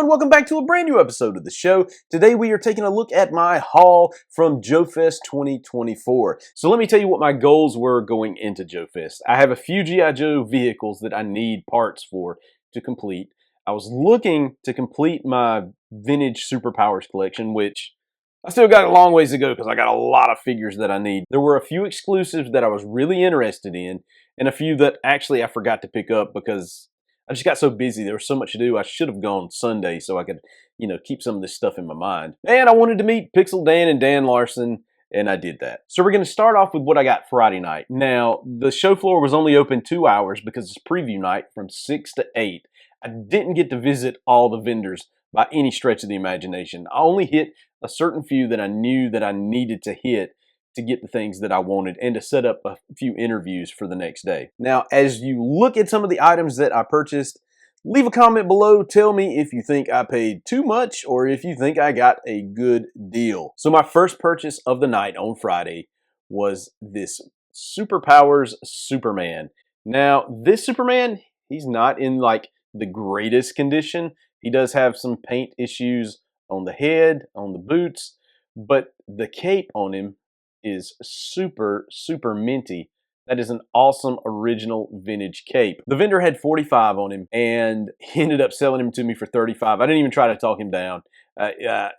welcome back to a brand new episode of the show. Today we are taking a look at my haul from JoeFest 2024. So let me tell you what my goals were going into JoeFest. I have a few G.I. Joe vehicles that I need parts for to complete. I was looking to complete my vintage superpowers collection, which I still got a long ways to go because I got a lot of figures that I need. There were a few exclusives that I was really interested in, and a few that actually I forgot to pick up because I just got so busy. There was so much to do. I should have gone Sunday so I could, keep some of this stuff in my mind. And I wanted to meet Pixel Dan and Dan Larson, and I did that. So we're going to start off with what I got Friday night. Now, the show floor was only open 2 hours because it's preview night from 6 to 8. I didn't get to visit all the vendors by any stretch of the imagination. I only hit a certain few that I knew that I needed to hit to get the things that I wanted and to set up a few interviews for the next day. Now, as you look at some of the items that I purchased, leave a comment below. Tell me if you think I paid too much or if you think I got a good deal. So my first purchase of the night on Friday was this Superpowers Superman. Now, this Superman, he's not in like the greatest condition. He does have some paint issues on the head, on the boots, but the cape on him is super minty. That is an awesome original vintage cape. The vendor had 45 on him and he ended up selling him to me for 35. I didn't even try to talk him down. I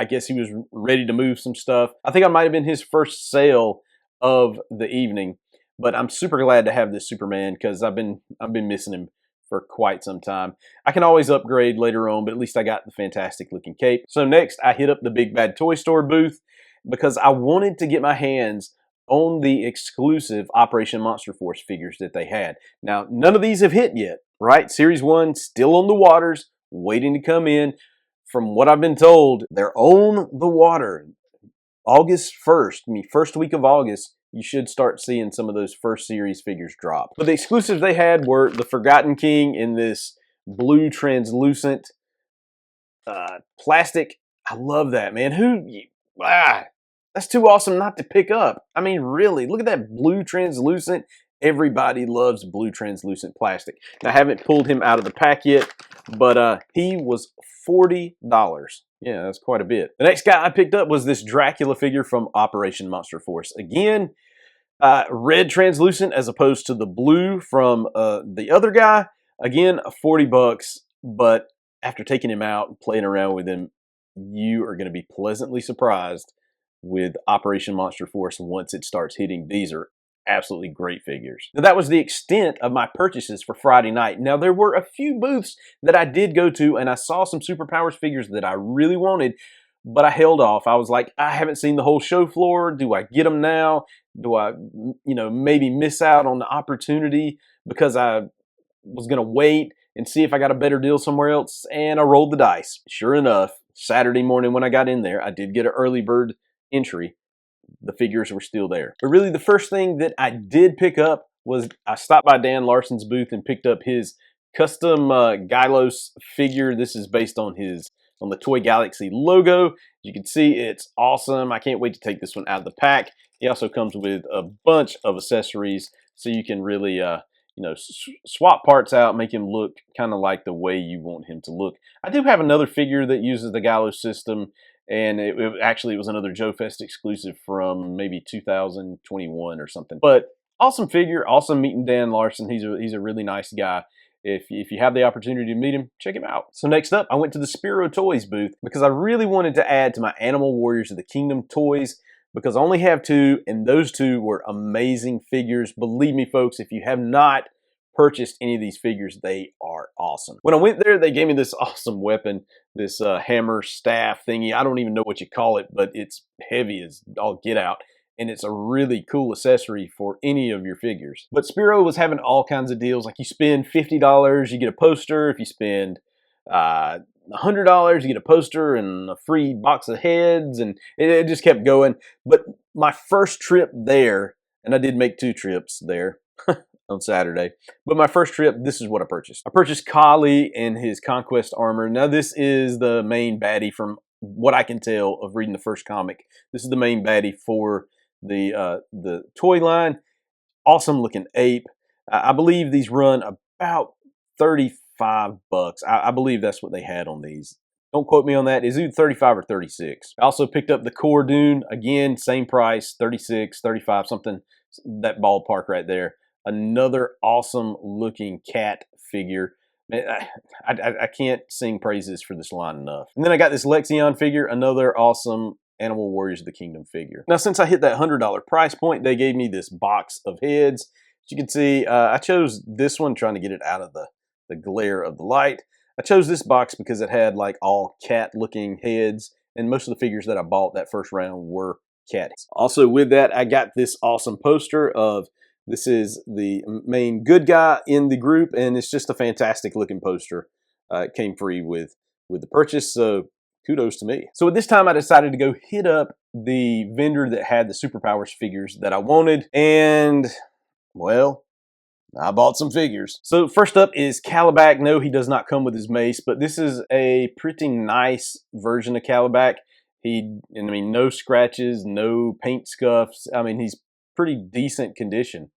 guess he was ready to move some stuff. I think I might have been his first sale of the evening, but I'm super glad to have this Superman because I've been missing him for quite some time. I can always upgrade later on, but at least I got the fantastic looking cape. So next I hit up the Big Bad Toy Store booth because I wanted to get my hands on the exclusive Operation Monster Force figures that they had. Now, none of these have hit yet, right? Series 1 still on the waters, waiting to come in. From what I've been told, they're on the water. August 1st, first week of August, you should start seeing some of those first series figures drop. But the exclusives they had were the Forgotten King in this blue translucent plastic. I love that, man. That's too awesome not to pick up. I mean, really, look at that blue translucent. Everybody loves blue translucent plastic. Now, I haven't pulled him out of the pack yet, but he was $40. Yeah, that's quite a bit. The next guy I picked up was this Dracula figure from Operation Monster Force. Again, red translucent as opposed to the blue from the other guy. Again, 40 bucks, but after taking him out and playing around with him, you are going to be pleasantly surprised with Operation Monster Force once it starts hitting. These are absolutely great figures. Now, that was the extent of my purchases for Friday night. Now, there were a few booths that I did go to, and I saw some Superpowers figures that I really wanted, but I held off. I was like, I haven't seen the whole show floor. Do I get them now? Do I, maybe miss out on the opportunity because I was going to wait and see if I got a better deal somewhere else? And I rolled the dice. Sure enough, Saturday morning when I got in there, I did get an early bird entry. The figures were still there. But really the first thing that I did pick up was I stopped by Dan Larson's booth and picked up his custom Gylos figure. This is based on the Toy Galaxy logo. You can see it's awesome. I can't wait to take this one out of the pack. He also comes with a bunch of accessories so you can really swap parts out, make him look kind of like the way you want him to look. I do have another figure that uses the Gylos system, and it was another JoeFest exclusive from maybe 2021 or something. But awesome figure, awesome meeting Dan Larson. He's a really nice guy. If you have the opportunity to meet him, check him out. So next up, I went to the Spiro Toys booth because I really wanted to add to my Animal Warriors of the Kingdom toys because I only have 2, and those 2 were amazing figures. Believe me, folks, if you have not purchased any of these figures, they are awesome. When I went there, they gave me this awesome weapon, this hammer staff thingy. I don't even know what you call it, but it's heavy as all get out. And it's a really cool accessory for any of your figures. But Spiro was having all kinds of deals. Like you spend $50, you get a poster. If you spend $100, you get a poster and a free box of heads. And it just kept going. But my first trip there, and I did make 2 trips there on Saturday. But my first trip, this is what I purchased. I purchased Kali and his Conquest armor. Now this is the main baddie from what I can tell of reading the first comic. This is the main baddie for the toy line. Awesome looking ape. I believe these run about $35 $35. I believe that's what they had on these. Don't quote me on that. It's either 35 or 36. I also picked up the Core Dune. Again, same price, 36, 35, something, that ballpark right there. Another awesome looking cat figure. Man, I can't sing praises for this line enough. And then I got this Lexion figure, another awesome Animal Warriors of the Kingdom figure. Now, since I hit that $100 price point, they gave me this box of heads. As you can see, I chose this one, trying to get it out of the glare of the light. I chose this box because it had like all cat looking heads, and most of the figures that I bought that first round were cats. Also with that, I got this awesome poster of, this is the main good guy in the group, and it's just a fantastic looking poster. It came free with the purchase, so kudos to me. So at this time, I decided to go hit up the vendor that had the Superpowers figures that I wanted, and well, I bought some figures. So first up is Calabac. No, he does not come with his mace, but this is a pretty nice version of Calabac. No scratches, no paint scuffs. I mean, he's pretty decent condition.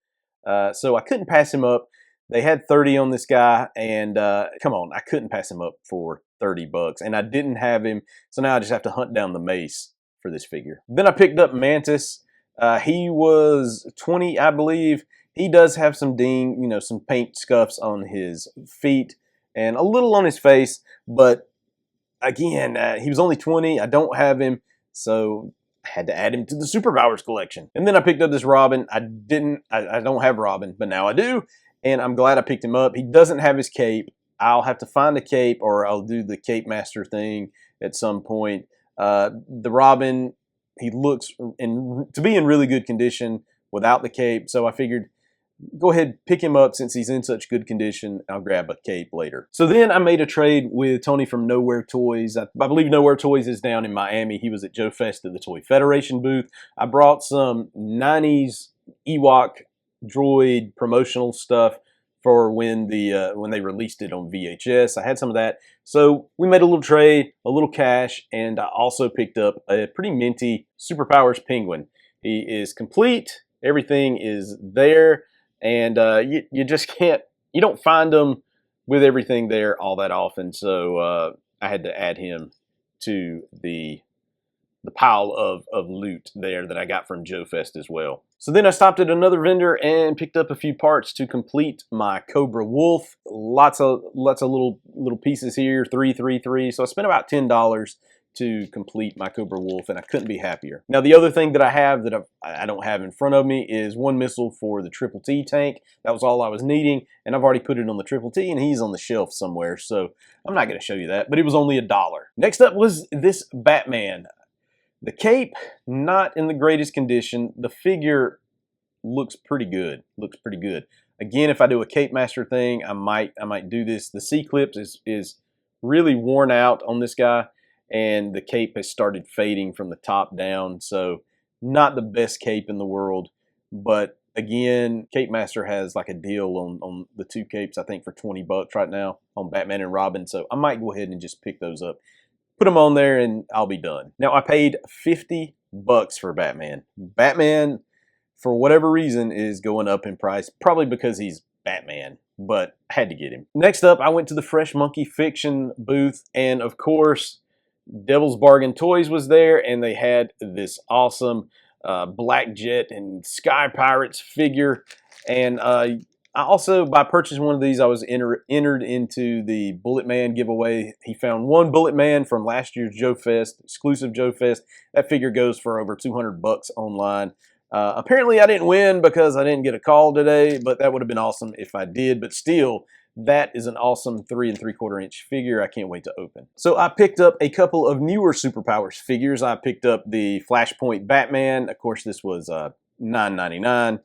So I couldn't pass him up. They had 30 on this guy, and come on, I couldn't pass him up for $30, and I didn't have him, so now I just have to hunt down the mace for this figure. Then I picked up Mantis. He was 20, I believe. He does have some some paint scuffs on his feet and a little on his face, but again, he was only 20. I don't have him, so I had to add him to the Superpowers collection. And then I picked up this Robin. I don't have Robin, but now I do, and I'm glad I picked him up. He doesn't have his cape. I'll have to find a cape, or I'll do the Cape Master thing at some point. The Robin, he looks to be in really good condition without the cape, so I figured, go ahead, pick him up since he's in such good condition. I'll grab a cape later. So then I made a trade with Tony from Nowhere Toys. I believe Nowhere Toys is down in Miami. He was at JoeFest at the Toy Federation booth. I brought some 90s Ewok droid promotional stuff for when they released it on VHS. I had some of that. So we made a little trade, a little cash, and I also picked up a pretty minty Superpowers Penguin. He is complete. Everything is there. And you just can't, you don't find them with everything there all that often. So I had to add him to the pile of loot there that I got from JoeFest as well. So then I stopped at another vendor and picked up a few parts to complete my Cobra Wolf. Lots of little pieces here, 3. So I spent about $10 to complete my Cobra Wolf, and I couldn't be happier. Now, the other thing that I have that I don't have in front of me is one missile for the Triple T tank. That was all I was needing, and I've already put it on the Triple T, and he's on the shelf somewhere, so I'm not going to show you that, but it was only $1. Next up was this Batman. The cape, not in the greatest condition. The figure looks pretty good. Again, if I do a Cape Master thing, I might do this. The C-clips is really worn out on this guy, and the cape has started fading from the top down, so not the best cape in the world. But again, Cape Master has like a deal on the two capes, I think for $20 right now on Batman and Robin, so I might go ahead and just pick those up, put them on there, and I'll be done. Now, I paid $50 for Batman. Batman, for whatever reason, is going up in price, probably because he's Batman, but I had to get him. Next up, I went to the Fresh Monkey Fiction booth, and of course, Devil's Bargain Toys was there, and they had this awesome Black Jet and Sky Pirates figure. And I also, by purchasing one of these, I was entered into the Bullet Man giveaway. He found one Bullet Man from last year's JoeFest, exclusive JoeFest. That figure goes for over $200 online. Apparently, I didn't win because I didn't get a call today, but that would have been awesome if I did. But still, that is an awesome 3 3/4 inch figure. I can't wait to open. So I picked up a couple of newer Superpowers figures. I picked up the Flashpoint Batman. Of course, this was $9.99.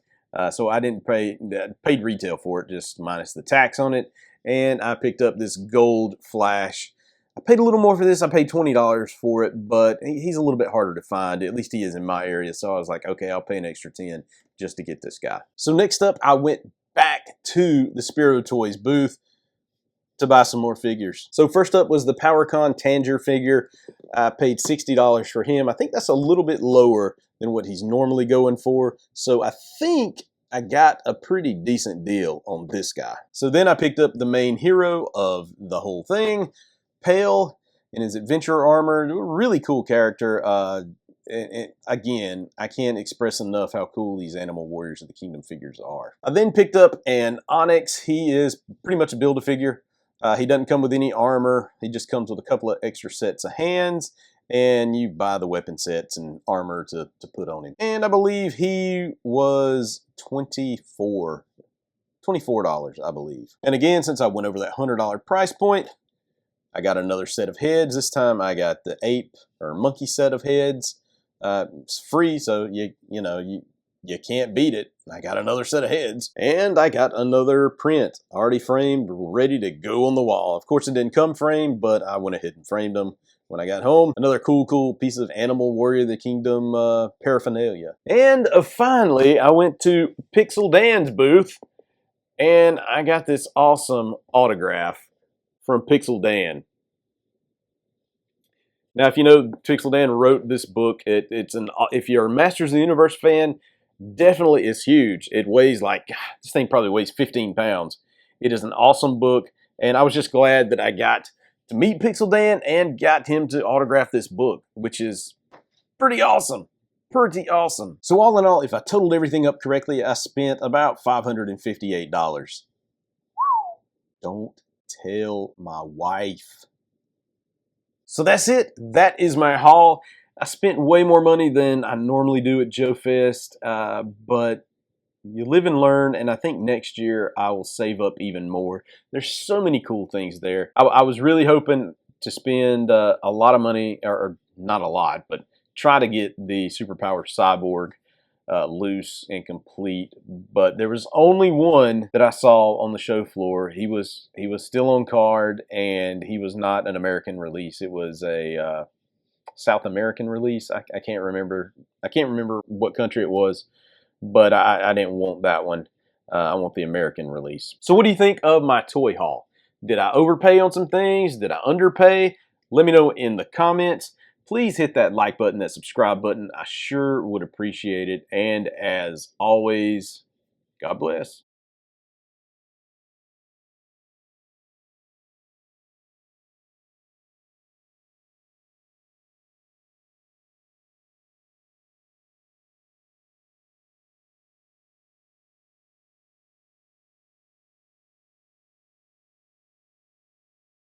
So I didn't paid retail for it, just minus the tax on it. And I picked up this Gold Flash. I paid a little more for this. I paid $20 for it, but he's a little bit harder to find. At least he is in my area. So I was like, okay, I'll pay an extra $10 just to get this guy. So next up, I went back to the Spiro Toys booth to buy some more figures. So first up was the PowerCon Tanger figure. I paid $60 for him. I think that's a little bit lower than what he's normally going for. So I think I got a pretty decent deal on this guy. So then I picked up the main hero of the whole thing, Pale, in his adventure armor. Really cool character. And again, I can't express enough how cool these Animal Warriors of the Kingdom figures are. I then picked up an Onyx. He is pretty much a Build-A-Figure. He doesn't come with any armor. He just comes with a couple of extra sets of hands, and you buy the weapon sets and armor to put on him. And I believe he was $24, I believe. And again, since I went over that $100 price point, I got another set of heads. This time I got the ape or monkey set of heads. It's free, so you can't beat it. I got another set of heads. And I got another print, already framed, ready to go on the wall. Of course, it didn't come framed, but I went ahead and framed them when I got home. Another cool piece of Animal Warrior of the Kingdom paraphernalia. And finally, I went to Pixel Dan's booth, and I got this awesome autograph from Pixel Dan. Now, if you know, Pixel Dan wrote this book. If you're a Masters of the Universe fan, definitely it's huge. It weighs this thing probably weighs 15 pounds. It is an awesome book, and I was just glad that I got to meet Pixel Dan and got him to autograph this book, which is pretty awesome. Pretty awesome. So all in all, if I totaled everything up correctly, I spent about $558. Don't tell my wife. So that's it. That is my haul. I spent way more money than I normally do at JoeFest, but you live and learn, and I think next year I will save up even more. There's so many cool things there. I was really hoping to spend a lot of money, or not a lot, but try to get the Superpower Cyborg loose and complete, but there was only one that I saw on the show floor. He was still on card, and he was not an American release. It was a South American release. I can't remember. I can't remember what country it was, but I didn't want that one. I want the American release. So what do you think of my toy haul? Did I overpay on some things? Did I underpay? Let me know in the comments. Please hit that like button, that subscribe button. I sure would appreciate it. And as always, God bless.